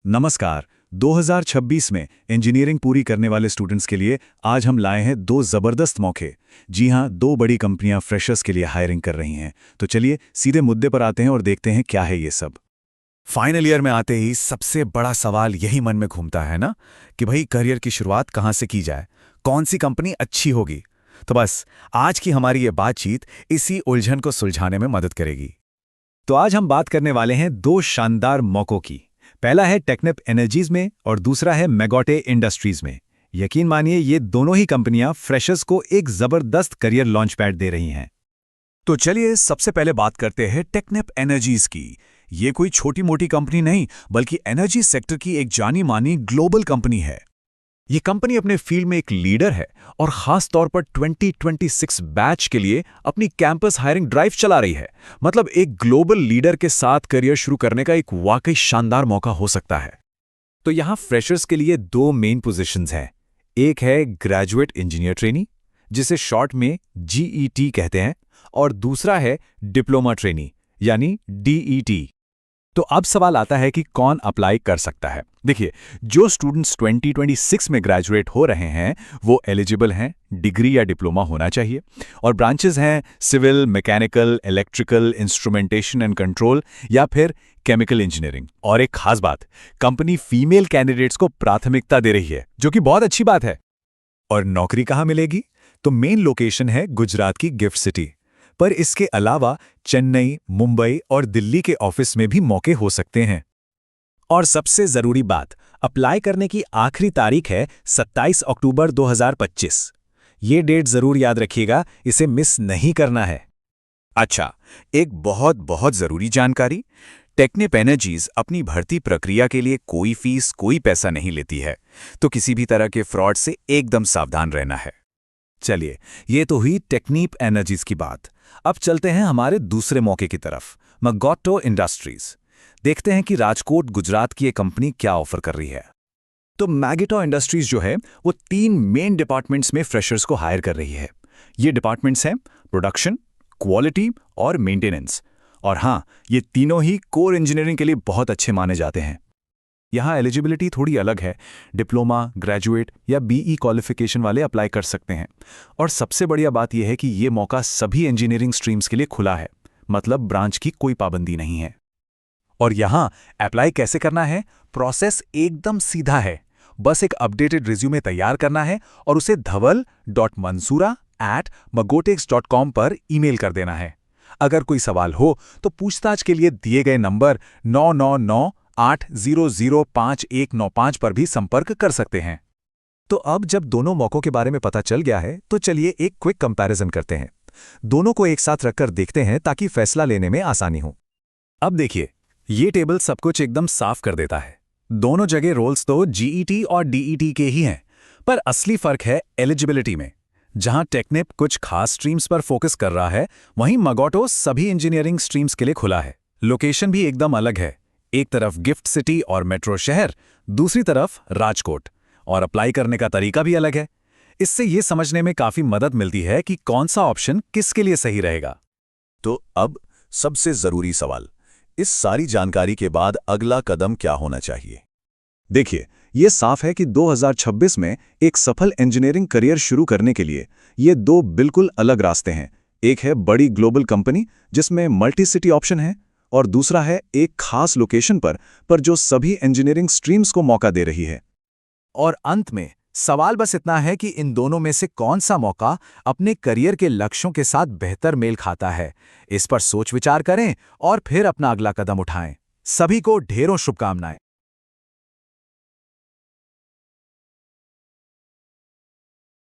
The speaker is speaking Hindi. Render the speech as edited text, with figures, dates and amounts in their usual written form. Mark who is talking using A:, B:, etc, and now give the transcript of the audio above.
A: नमस्कार। 2026 में इंजीनियरिंग पूरी करने वाले स्टूडेंट्स के लिए आज हम लाए हैं दो ज़बरदस्त मौके। जी हाँ, दो बड़ी कंपनियां फ्रेशर्स के लिए हायरिंग कर रही हैं। तो चलिए सीधे मुद्दे पर आते हैं और देखते हैं क्या है ये सब।
B: फाइनल ईयर में आते ही सबसे बड़ा सवाल यही मन में घूमता है ना कि भाई करियर की शुरुआत कहाँ से की जाए, कौन सी कंपनी अच्छी होगी। तो बस आज की हमारी ये बातचीत इसी उलझन को सुलझाने में मदद करेगी।
A: तो आज हम बात करने वाले हैं दो शानदार मौकों की। पहला है टेक्निप एनर्जीज में और दूसरा है मैगोटे इंडस्ट्रीज में। यकीन मानिए ये दोनों ही कंपनियां फ्रेशर्स को एक जबरदस्त करियर लॉन्च पैड दे रही हैं।
B: तो चलिए सबसे पहले बात करते हैं टेक्निप एनर्जीज की। ये कोई छोटी मोटी कंपनी नहीं बल्कि एनर्जी सेक्टर की एक जानी मानी ग्लोबल कंपनी है। ये कंपनी अपने फील्ड में एक लीडर है और खास तौर पर 2026 बैच के लिए अपनी कैंपस हायरिंग ड्राइव चला रही है। मतलब एक ग्लोबल लीडर के साथ करियर शुरू करने का एक वाकई शानदार मौका हो सकता है।
A: तो यहाँ फ्रेशर्स के लिए दो मेन पोजीशंस हैं। एक है ग्रेजुएट इंजीनियर ट्रेनी, जिसे शॉर्ट में GET कहते हैं, और दूसरा है डिप्लोमा ट्रेनी यानी DET। तो अब सवाल आता है कि कौन अप्लाई कर सकता है। देखिए, जो स्टूडेंट्स 2026 में ग्रेजुएट हो रहे हैं वो एलिजिबल हैं, डिग्री या डिप्लोमा होना चाहिए, और ब्रांचेस हैं civil, mechanical, electrical, instrumentation and control या फिर केमिकल इंजीनियरिंग। और एक खास बात, कंपनी फीमेल कैंडिडेट्स को प्राथमिकता दे रही है, जो कि बहुत अच्छी बात है। और नौकरी कहाँ मिलेगी? तो मेन लोकेशन है गुजरात की गिफ्ट सिटी, पर इसके अलावा चेन्नई, मुंबई और दिल्ली के ऑफिस में भी मौके हो सकते हैं। और सबसे जरूरी बात, अप्लाई करने की आखिरी तारीख है 27 अक्टूबर 2025। ये डेट जरूर याद रखिएगा, इसे मिस नहीं करना है।
B: अच्छा, एक बहुत बहुत जरूरी जानकारी, टेक्निप एनर्जीज अपनी भर्ती प्रक्रिया के लिए कोई फीस, कोई पैसा नहीं लेती है, तो किसी भी तरह के फ्रॉड से एकदम सावधान रहना है।
A: चलिए, ये तो हुई टेक्निप एनर्जीज की बात। अब चलते हैं हमारे दूसरे मौके की तरफ, मैगोटे इंडस्ट्रीज। देखते हैं कि राजकोट, गुजरात की ये कंपनी क्या ऑफर कर रही है। तो मैगोटे इंडस्ट्रीज जो है वो 3 मेन डिपार्टमेंट्स में फ्रेशर्स को हायर कर रही है। ये डिपार्टमेंट्स हैं प्रोडक्शन, क्वालिटी और मेंटेनेंस। और हाँ, ये तीनों ही कोर इंजीनियरिंग के लिए बहुत अच्छे माने जाते हैं। यहाँ एलिजिबिलिटी थोड़ी अलग है, डिप्लोमा, ग्रेजुएट या BE क्वालिफिकेशन वाले अप्लाई कर सकते हैं। और सबसे बढ़िया बात यह है कि ये मौका सभी इंजीनियरिंग स्ट्रीम्स के लिए खुला है, मतलब ब्रांच की कोई पाबंदी नहीं है। और यहाँ अप्लाई कैसे करना है? प्रोसेस एकदम सीधा है। बस एक अपडेटेड रिज्यूमे तैयार करना है और उसे dhaval.mansoora@magotex.com पर ईमेल कर देना है। अगर कोई सवाल हो तो पूछताछ के लिए दिए गए नंबर 9998005195 पर भी संपर्क कर सकते हैं। तो अब जब दोनों मौकों के बारे में पता चल गया है तो चलिए एक क्विक कंपैरिजन करते हैं। दोनों को एक साथ रखकर देखते हैं ताकि फैसला लेने में आसानी हो। अब देखिए, ये टेबल सब कुछ एकदम साफ कर देता है। दोनों जगह रोल्स तो GET और DET के ही हैं, पर असली फर्क है एलिजिबिलिटी में। जहां टेक्निप कुछ खास स्ट्रीम्स पर फोकस कर रहा है, वहीं मैगोटे सभी इंजीनियरिंग स्ट्रीम्स के लिए खुला है। लोकेशन भी एकदम अलग है, एक तरफ गिफ्ट सिटी और मेट्रो शहर, दूसरी तरफ राजकोट। और अप्लाई करने का तरीका भी अलग है। इससे ये समझने में काफी मदद मिलती है कि कौन सा ऑप्शन किसके लिए सही रहेगा।
C: तो अब सबसे जरूरी सवाल, इस सारी जानकारी के बाद अगला कदम क्या होना चाहिए?
A: देखिए, ये साफ है कि 2026 में एक सफल इंजीनियरिंग करियर शुरू करने के लिए ये दो बिल्कुल अलग रास्ते हैं। एक है बड़ी ग्लोबल कंपनी जिसमें मल्टी सिटी ऑप्शन है, और दूसरा है एक खास लोकेशन पर जो सभी इंजीनियरिंग स्ट्रीम्स को मौका दे रही है। और अंत में सवाल बस इतना है कि इन दोनों में से कौन सा मौका अपने करियर के लक्ष्यों के साथ बेहतर मेल खाता है। इस पर सोच विचार करें और फिर अपना अगला कदम उठाएं। सभी को ढेरों शुभकामनाएं।